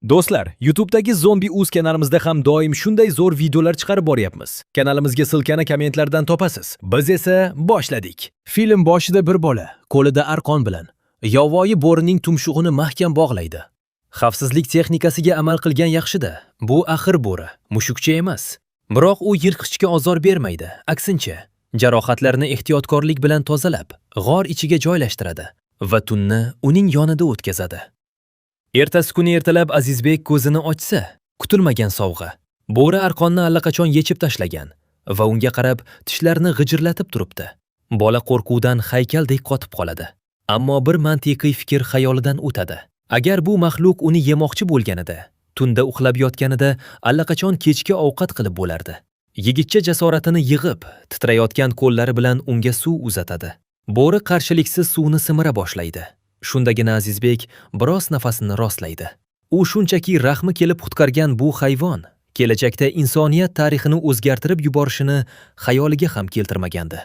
Do'stlar, YouTube'dagi Zombi.uz kanalimizda ham doim shunday zo'r videolar chiqarib boryapmiz. Kanalimizga silkani kommentlardan topasiz. Biz esa boshladik. Film boshida bir bola qo'lida arqon bilan yovvoyi bo'rining tumshug'ini mahkam bog'laydi. Xavfsizlik texnikasiga amal qilgan yaxshi-da. Bu axir bo'ri, mushukcha emas. Biroq u yirtqichga ozor bermaydi. Aksincha, jarohatlarni ehtiyotkorlik bilan tozalab, g'or ichiga joylashtiradi va tunni uning yonida o'tkazadi. Ertasi kuni ertalab Azizbek ko'zini ochsa, kutilmagan sovg'a. Bo'ri arqonni allaqachon yechib tashlagan va unga qarab tishlarini g'ijirlatib turibdi. Bola qo'rquvdan haykaldek qotib qoladi. Ammo bir mantiqiy fikr xayolidan o'tadi. Agar bu maxluq uni yemoqchi bo'lganida, tunda uxlab yotganida allaqachon kechki ovqat qilib bo'lardi. Yigitcha jasoratini yig'ib, titrayotgan qo'llari bilan unga suv uzatadi. Bo'ri qarshiliksiz suvni simira boshlaydi. Shundagina Azizbek biroz nafasini rostlaydi. U shunchaki rahmi kelib qutqargan bu hayvon kelajakda insoniyat tarixini o'zgartirib yuborishini xayoliga ham keltirmagandi.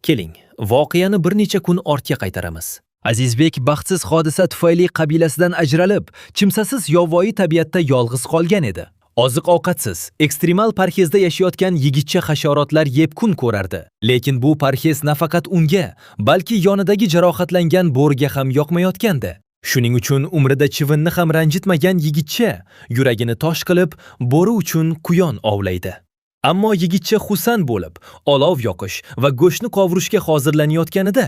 Keling, voqeani bir necha kun ortga qaytaramiz. Azizbek baxtsiz hodisa tufayli qabilasidan ajralib, kimsasiz yovvoyi tabiatda yolg'iz qolgan edi. Oziq-ovqatsiz, ekstremal parhezda yashayotgan yigitcha hasharotlar yeb kun ko'rardi. Lekin bu parhez nafaqat unga, balki yonidagi jarohatlangan bo'riga ham yoqmayotgandi. Shuning uchun umrida chivinni ham ranjitmagan yigitcha yuragini tosh qilib, bo'ri uchun quyon ovlaydi. Ammo yigitcha xursand bo'lib, olov yoqish va go'shtni qovurishga hozirlanayotganida,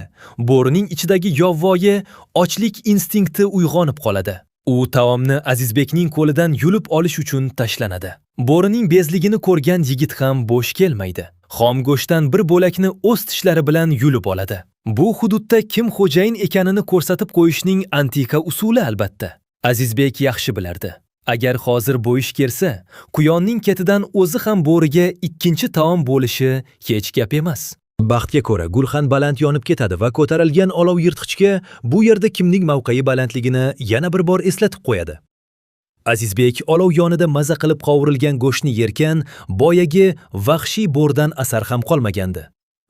bo'rining ichidagi yovvoyi ochlik instinkti uyg'onib qoladi. U taomni Azizbekning qo'lidan yulib olish uchun tashlanadi. Bo'rining bezligini ko'rgan yigit ham bo'sh kelmaydi. Xom go'shtdan bir bo'lakni o'z tishlari bilan yulib oladi. Bu hududda kim xo'jayin ekanini ko'rsatib qo'yishning antiqa usuli albatta. Azizbek yaxshi bilardi. Agar hozir bo'yish kelsa, quyonning ketidan o'zi ham bo'riga ikkinchi taom bo'lishi hech gap emas. Baxtga ko'ra, gulxan baland yonib ketadi va ko'tarilgan olov yirtqichga bu yerda kimning mavqei balandligini yana bir bor eslatib qo'yadi. Azizbek olov yonida maza qilib qovurilgan go'shtni yerkan, boyagi vahshiy bo'rdan asar ham qolmagandi.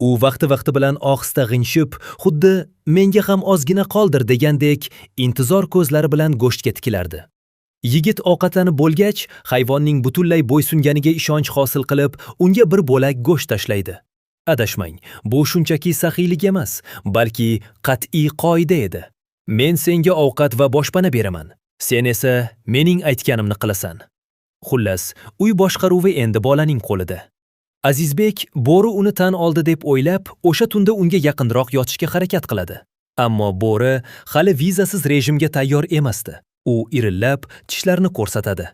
U vaqti bilan ohista g'ingshib, xuddi menga ham ozgina qoldir degandek, intizor ko'zlari bilan go'shtga tikilardi. Yigit ovqatlanib bo'lgach, hayvonning butunlay bo'ysunganiga ishonch hosil qilib, unga bir bo'lak go'sht tashlaydi. Adashmang, bu shunchaki saxiylik emas, balki qat'iy qoida edi. Men senga ovqat va boshpana beraman. Sen esa mening aytganimni qilasan. Xullas, uy boshqaruvi endi bolaning qo'lida. Azizbek bo'ri uni tan oldi deb o'ylab, o'sha tunda unga yaqinroq yotishga harakat qiladi. Ammo bo'ri hali vizasiz rejimga tayyor emasdi. U irillab, tishlarini ko'rsatadi.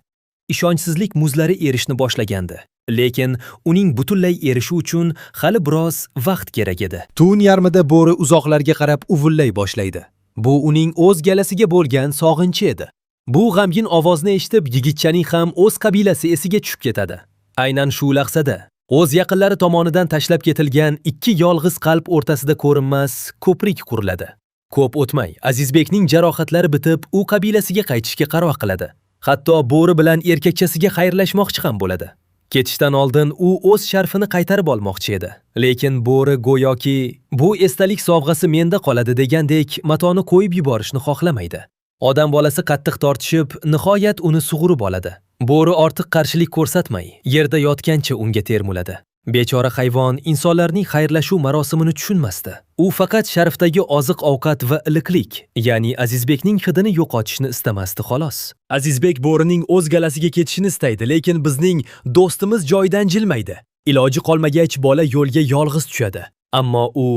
Ishonchsizlik muzlari erishni boshlagandi. Lekin uning butunlay erishi uchun hali biroz vaqt kerak edi. Tun yarmida bo'ri uzoqlarga qarab uvullay boshlaydi. Bu uning o'z galasiga bo'lgan sog'inchi edi. Bu g'amgin ovozni eshitib, yigitchaning ham o'z qabilasi esiga tushib ketadi. Aynan shu lahzada o'z yaqinlari tomonidan tashlab ketilgan ikki yolg'iz qalb o'rtasida ko'rinmas ko'prik quriladi. Ko'p o'tmay, Azizbekning jarohatlari bitib, u qabilasiga qaytishga qaror qiladi. Hatto bo'ri bilan erkakchasiga xayrlashmoqchi ham bo'ladi. Ketishdan oldin u o'z sharfini qaytarib olmoqchi edi. Lekin bo'ri go'yoki bu esdalik sovg'asi menda qoladi degandek matoni qo'yib yuborishni xohlamaydi. Odam bolasi qattiq tortishib, nihoyat uni sug'urib oladi. Bo'ri ortiq qarshilik ko'rsatmay, yerda yotgancha unga termuladi. Bechora hayvon insonlarning xayrlashuv marosimini tushunmasdi. U faqat sharfdagi oziq-ovqat va iliqlik, ya'ni Azizbekning hidini yo'qotishni istamasdi xolos. Azizbek bo'rining o'z galasiga ketishini istaydi, lekin bizning do'stimiz joydan jilmaydi. Iloji qolmagach bola yo'lga yolg'iz tushadi. Ammo u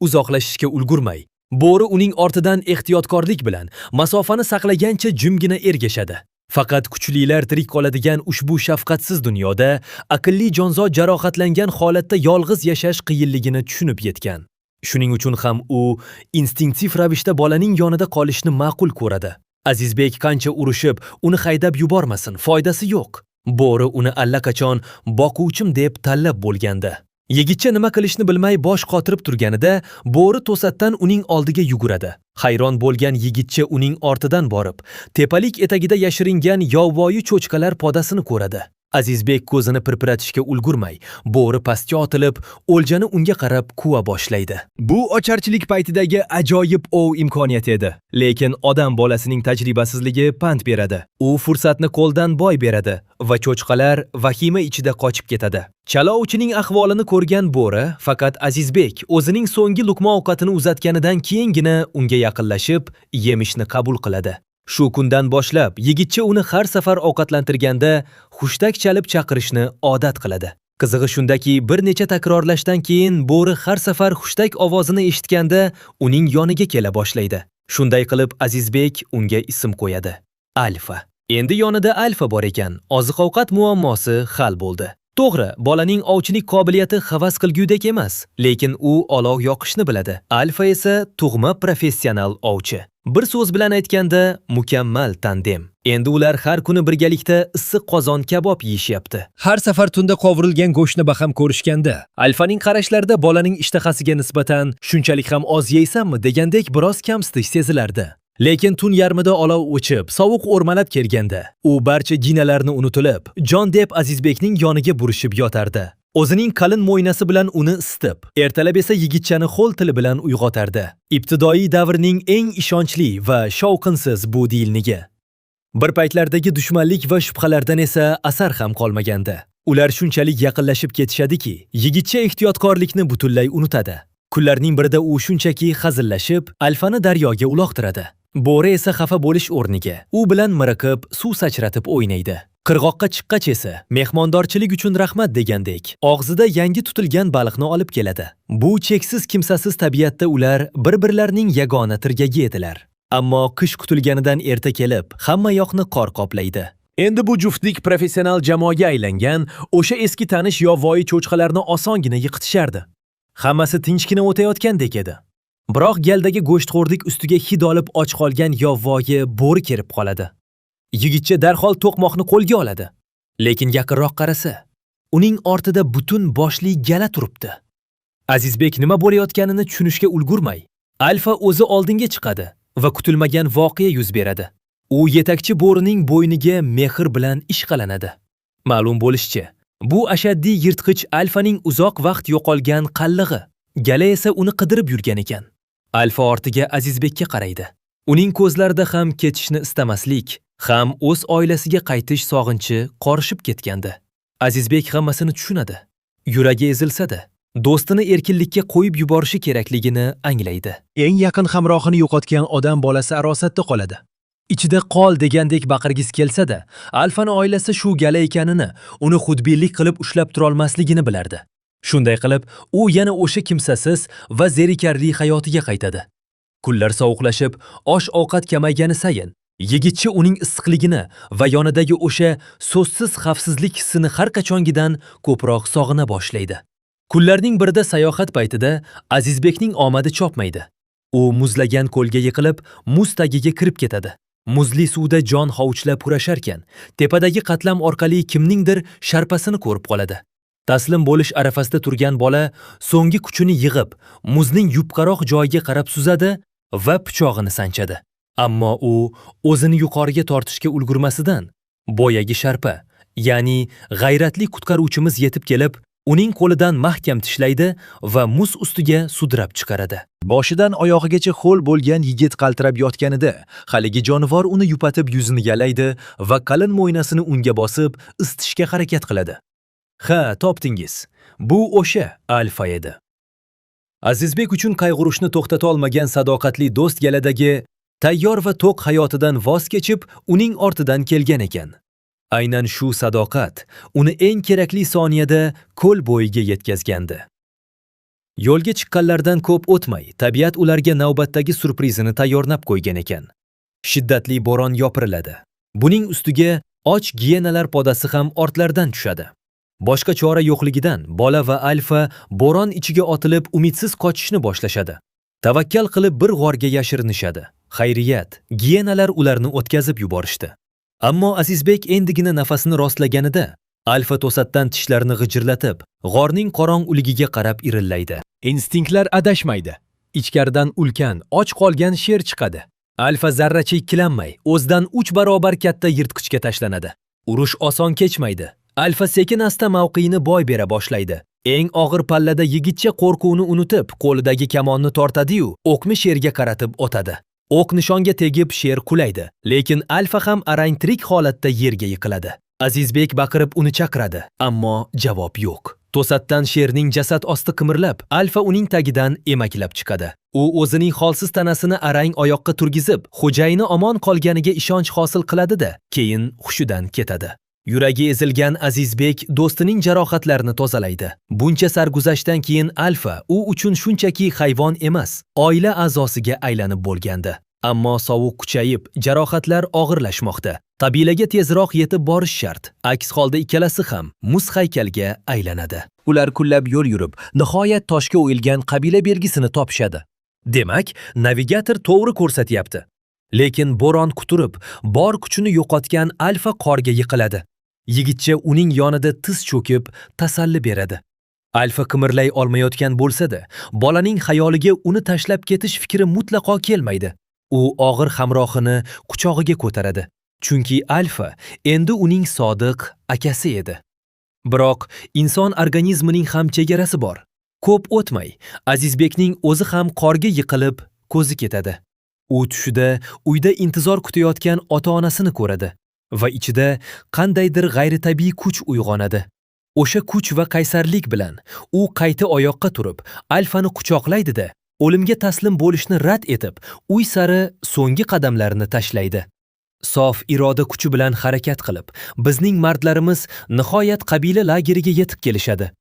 uzoqlashishga ulgurmay, bo'ri uning ortidan ehtiyotkorlik bilan masofani saqlagancha jimgina ergashadi. Faqat kuchlilar tirik qoladigan ushbu shafqatsiz dunyoda aqlli jonzot jarohatlangan holatda yolg'iz yashash qiyinligini tushunib yetgan. Shuning uchun ham u instinktiv ravishda bolaning yonida qolishni ma'qul ko'radi. Azizbek qancha urushib, uni haydab yubormasin, foydasi yo'q. Bo'ri uni allaqachon boquvchim deb tanlab bo'lgandi. Yigitcha nima qilishni bilmay bosh qotirib turganida, bo'ri to'satdan uning oldiga yuguradi. Hayron bo'lgan yigitcha uning ortidan borib, tepalik etagida yashiringan yovvoyi cho'chqalar podasini ko'radi. Azizbek ko'zini pirpiratishga ulgurmay, bo'ri pastga otilib, o'ljani unga qarab kuva boshlaydi. Bu ocharchilik paytidagi ajoyib ov imkoniyati edi. Lekin odam bolasining tajribasizligi pand beradi. U fursatni qo'ldan boy beradi va cho'chqalar vahima ichida qochib ketadi. Chala ovchining ahvolini ko'rgan bo'ri faqat Azizbek o'zining so'nggi luqma ovqatini uzatganidan keyingina unga yaqinlashib, yemishni qabul qiladi. Shu kundan boshlab yigitcha uni har safar ovqatlantirganda hushtak chalib chaqirishni odat qiladi. Qizig'i shundaki, bir necha takrorlashdan keyin bo'ri har safar hushtak ovozini eshitganda uning yoniga kela boshlaydi. Shunday qilib Azizbek unga ism qo'yadi. Alfa. Endi yonida Alfa bor ekan, oziq-ovqat muammosi hal bo'ldi. To'g'ri, bolaning ovchilik qobiliyati havas qilgudek emas, lekin u olov yoqishni biladi. Alfa esa tug'ma professional ovchi. Bir so'z bilan aytganda, mukammal tandem. Endi ular har kuni birgalikda issiq qozon kabob yeyishyapti. Har safar tunda qovurilgan go'shtni baham ko'rishganda, Alfaning qarashlarida bolaning ishtahasiga nisbatan shunchalik ham oz yeysanmi degandek biroz kamsitish sezilardi. Lekin tun yarmida olov o'chib, sovuq o'rmalab kelganda, u barcha ginalarni unutilib, jon deb Azizbekning yoniga burishib yotardi. O'zining qalin mo'ynasi bilan uni isitib, ertalab esa yigitchani qo'l tili bilan uyg'otardi. Ibtidoiy davrning eng ishonchli va shovqinsiz bu dilnigi. Bir paytlardagi dushmanlik va shubhalardan esa asar ham qolmagandi. Ular shunchalik yaqinlashib ketishadiki, yigitcha ehtiyotkorlikni butunlay unutadi. Kunlarning birida u shunchaki hazillashib, Alfani daryoga uloqtiradi. Bo'ri esa xafa bo'lish o'rniga u bilan miriqib, suv sachratib o'ynaydi. Qirg'oqqa chiqqach esa mehmondorchilik uchun rahmat degandek, og'zida yangi tutilgan baliqni olib keladi. Bu cheksiz kimsasiz tabiatda ular bir-birlarining yagona tirgagi edilar. Ammo qish kutilganidan erta kelib, hamma yoqni qor qoplaydi. Endi bu juftlik professional jamoaga aylangan, o'sha eski tanish yovvoyi cho'chqalarni osongina yiqitishardi. Hammasi tinchgina o'tayotgandek edi. Biroq galdagi go'shtxo'rlik ustiga hid olib och qolgan yovvoyi bo'ri kelib qoladi. Yigitcha darhol to'qmoqni qo'lga oladi. Lekin yaqinroq qarasa, uning ortida butun boshli gala turibdi. Azizbek nima bo'layotganini tushunishga ulgurmay, Alfa o'zi oldinga chiqadi va kutilmagan voqea yuz beradi. U yetakchi bo'rining bo'yniga mehr bilan ishqalanadi. Ma'lum bo'lishicha, bu ashaddiy yirtqich Alfaning uzoq vaqt yo'qolgan qallig'i. Gala esa uni qidirib yurgan ekan. Alfa ortiga Azizbekka qaraydi. Uning ko'zlarida ham ketishni istamaslik, ham o'z oilasiga qaytish sog'inchi qorishib ketgandi. Azizbek hammasini tushunadi. Yuragi ezilsa-da, do'stini erkinlikka qo'yib yuborishi kerakligini anglaydi. Eng yaqin hamrohini yo'qotgan odam bolasi arosatda qoladi. Ichida qol degandek baqirgisi kelsa-da, Alfani oilasi shu gala ekanini, uni xudbinlik qilib ushlab tura olmasligini bilardi. Shunday qilib, u yana o'sha kimsasiz va zerikarli hayotiga qaytadi. Kunlar sovuqlashib, osh-ovqat kamaygani sayin, yigitcha uning issiqligini va yonidagi o'sha so'zsiz xavfsizlik hissini har qachongidan ko'proq sog'ina boshlaydi. Kunlarning birida sayohat paytida Azizbekning omadi chopmaydi. U muzlagan ko'lga yiqilib, muz tagiga kirib ketadi. Muzli suvda jon hovuchlab kurasharkan, tepadagi qatlam orqali kimningdir sharpasini ko'rib qoladi. Taslim bo'lish arafasida turgan bola so'nggi kuchini yig'ib, muzning yupqaroq joyiga qarab suzadi va pichog'ini sanchadi. Ammo u o'zini yuqoriga tortishga ulgurmasidan, boyagi sharpa, ya'ni g'ayratli qutqaruvchimiz yetib kelib, uning qo'lidan mahkam tishlaydi va muz ustiga sudrab chiqaradi. Boshidan oyog'igacha ho'l bo'lgan yigit qaltirab yotganida, haligi jonivor uni yupatib yuzini yalaydi va qalin mo'ynasini unga bosib, isitishga harakat qiladi. Ha, topdingiz. Bu o'sha Alfa edi. Azizbek uchun qayg'urishni to'xtata olmagan sadoqatli do'st galadagi tayyor va to'q hayotidan voz kechib, uning ortidan kelgan ekan. Aynan shu sadoqat uni eng kerakli soniyada ko'l bo'yiga yetkazgandi. Yo'lga chiqqanlardan ko'p o'tmay, tabiat ularga navbatdagi surprizini tayyorlab qo'ygan ekan. Shiddatli bo'ron yopiriladi. Buning ustiga och giyenalar podasi ham ortlardan tushadi. Boshqa chora yo'qligidan bola va Alfa bo'ron ichiga otilib umidsiz qochishni boshlashadi. Tavakkal qilib bir g'orga yashirinishadi. Xayriyat, giyenalar ularni o'tkazib yuborishdi. Ammo Azizbek endigina nafasini rostlaganida, Alfa to'satdan tishlarini g'ijirlatib, g'orning qorong'uligiga qarab irillaydi. Instinktlar adashmaydi. Ichkaridan ulkan, och qolgan sher chiqadi. Alfa zarracha ikkilanmay, o'zidan 3 barobar katta yirtqichga tashlanadi. Urush oson kechmaydi. Alfa sekin-asta mavqeini boy bera boshlaydi. Eng og'ir pallada yigitcha qo'rquvni unutib, qo'lidagi kamonni tortadi-yu, o'qni sherga qaratib otadi. O'q nishonga tegib sher qulaydi, lekin Alfa ham arang tirik holatda yerga yiqiladi. Azizbek baqirib uni chaqiradi, ammo javob yo'q. To'satdan sherning jasad osti qimirlab, Alfa uning tagidan emaklab chiqadi. U o'zining holsiz tanasini arang oyoqqa turgizib, xo'jayini omon qolganiga ishonch hosil qiladi-da, keyin hushidan ketadi. Yuragi ezilgan Azizbek do'stining jarohatlarini tozalaydi. Buncha sarguzashtdan keyin Alfa u uchun shunchaki hayvon emas, oila a'zosiga aylanib bo'lgandi. Ammo sovuq kuchayib, jarohatlar og'irlashmoqda. Qabilaga tezroq yetib borish shart. Aks holda ikkalasi ham muz haykalga aylanadi. Ular kunlab yo'l yurib, nihoyat toshga o'yilgan qabila belgisini topishadi. Demak, navigator to'g'ri ko'rsatyapti. Lekin bo'ron quturib, bor kuchini yo'qotgan Alfa qorga yiqiladi. Yigitcha uning yonida tiz cho'kib, tasalli beradi. Alfa qimirlay olmayotgan bo'lsa-da, bolaning xayoliga uni tashlab ketish fikri mutlaqo kelmaydi. U og'ir hamrohini quchog'iga ko'taradi. Chunki Alfa endi uning sodiq akasi edi. Biroq inson organizmining ham chegarasi bor. Ko'p o'tmay, Azizbekning o'zi ham qorga yiqilib, ko'zi ketadi. U tushida uyda intizor kutayotgan ota-onasini ko'radi va ichida qandaydir g'ayritabiiy kuch uyg'onadi. O'sha kuch va qaysarlik bilan u qayta oyoqqa turib, Alfani quchoqlaydi-da, o'limga taslim bo'lishni rad etib, uy sari so'nggi qadamlarini tashlaydi. Sof iroda kuchi bilan harakat qilib, bizning mardlarimiz nihoyat qabila lageriga yetib kelishadi.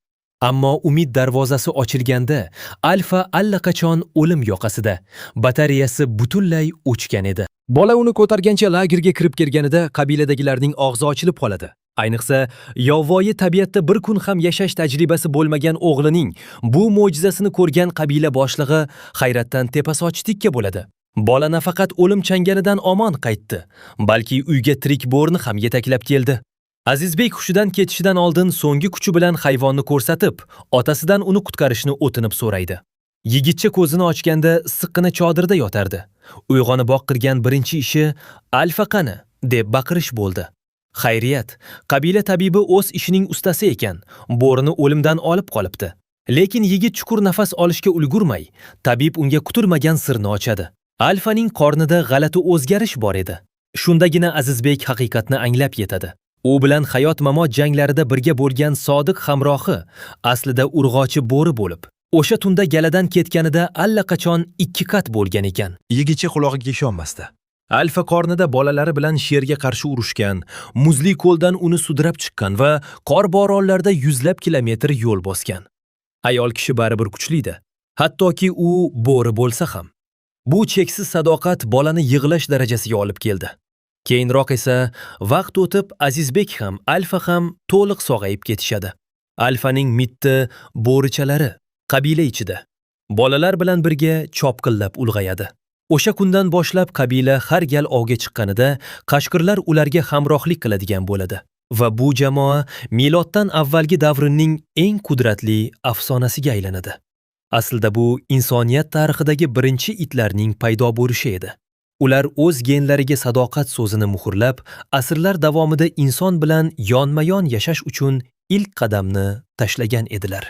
Ammo umid darvozasi ochilganda, Alfa allaqachon o'lim yoqasida, batareyasi butunlay o'chgan edi. Bola uni ko'targancha lagerga kirib kelganida qabiladagilarning og'zi ochilib qoladi. Ayniqsa, yovvoyi tabiatda bir kun ham yashash tajribasi bo'lmagan o'g'lining bu mo'jizasini ko'rgan qabila boshlig'i hayratdan tepasoch tikka bo'ladi. Bola nafaqat o'lim changanidan omon qaytdi, balki uyga tirik bo'rni ham yetaklab keldi. Azizbek hushidan ketishidan oldin so'nggi kuchi bilan hayvonni ko'rsatib, otasidan uni qutqarishni o'tinib so'raydi. Yigitcha ko'zini ochganda issiqqina chodirda yotardi. Uyg'oniboq qilgan birinchi ishi "Alfa qani?" deb baqirish bo'ldi. Xayriyat, qabila tabibi o'z ishining ustasi ekan, bo'rini o'limdan olib qolibdi. Lekin yigit chuqur nafas olishga ulgurmay, tabib unga kutilmagan sirni ochadi. Alfaning qornida g'alati o'zgarish bor edi. Shundagina Azizbek haqiqatni anglab yetadi. U bilan hayot-mamot janglarida birga bo'lgan sodiq hamrohi aslida urg'ochi bo'ri bo'lib, o'sha tunda galadan ketganida allaqachon 2 qat bo'lgan ekan. Yigitcha qulog'iga ishonmasdi. Alfa qornida bolalari bilan sherga qarshi urushgan, muzli ko'ldan uni sudrab chiqqan va qor bo'ronlarda yuzlab kilometr yo'l bosgan. Ayol kishi baribir kuchlidir, hattoki u bo'ri bo'lsa ham. Bu cheksiz sadoqat bolani yig'lash darajasiga olib keldi. Keyinroq esa vaqt o'tib Azizbek ham, Alfa ham to'liq sog'ayib ketishadi. Alfaning mitti bo'richalari qabila ichida bolalar bilan birga chopqillab ulg'ayadi. O'sha kundan boshlab qabila har gal ovga chiqqanida qashqirlar ularga hamrohlik qiladigan bo'ladi va bu jamoa miloddan avvalgi davrining eng qudratli afsonasiga aylanadi. Aslida bu insoniyat tarixidagi birinchi itlarning paydo bo'lishi edi. Ular o'z genlariga sadoqat so'zini muhrlab, asrlar davomida inson bilan yonma-yon yashash uchun ilk qadamni tashlagan edilar.